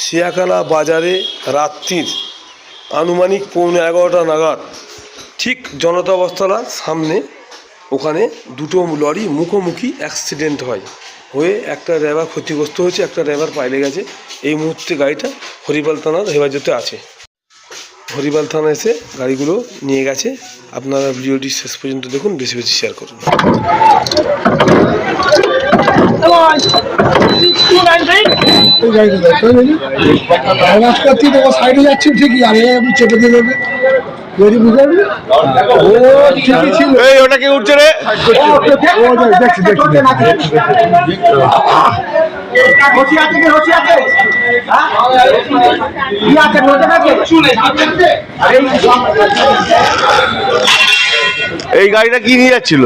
সিয়াখালা বাজারে রাত্রির আনুমানিক 11:15 নাগাদ ঠিক জনতা বস্ত্রালয়ের সামনে ওখানে দুটো লরি মুখোমুখি অ্যাক্সিডেন্ট হয়ে একটা ড্রাইভার ক্ষতিগ্রস্ত হয়েছে, একটা ড্রাইভার পাইলে গেছে। এই মুহূর্তে গাড়িটা হরিপাল থানার হেফাজতে আছে। হরিপাল থানা এসে গাড়িগুলো নিয়ে গেছে। আপনারা ভিডিওটি শেষ পর্যন্ত দেখুন, বেশি বেশি শেয়ার করুন। সাইডে যাচ্ছি ঠিকই, আরে আমি চেপে দিয়ে দেবে ওটাকে উঠছে রে। এই গাড়িটা কি নিয়ে যাচ্ছিল?